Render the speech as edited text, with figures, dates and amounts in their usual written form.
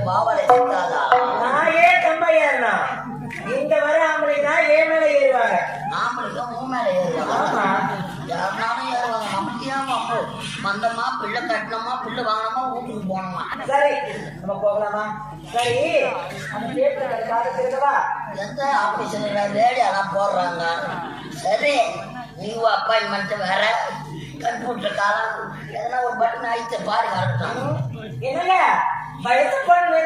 பாவலை செத்தாதா? நான் ஏன் கம்பா ஏறினா இங்க வர ஆம்பளைனா ஏன் மேல ஏறுவாங்க. ஆம்பளைக்கு உன் மேல ஏறுவாங்க. யாருனாலும் ஏறுவாங்க. நமக்கு ஏன் அப்போ மந்தமா பிள்ளை கட்டணமா பிள்ளை வாங்கணுமா வீட்டுக்கு போனோமா? சரி நம்ம போகலாமா? சரி அந்த பேப்பர் காலத்திருக்கவா எந்த ஆபீஸ்ல ரேடியோலாம் போடுறாங்க. சரி நியூ அப்பாயின்மெண்ட் வேற கம்ப்யூட்டர் காலம் எதனா ஒரு பட்டன் அழித்த பாரு வரட்டும். என்னங்க வயசு பொண்ணு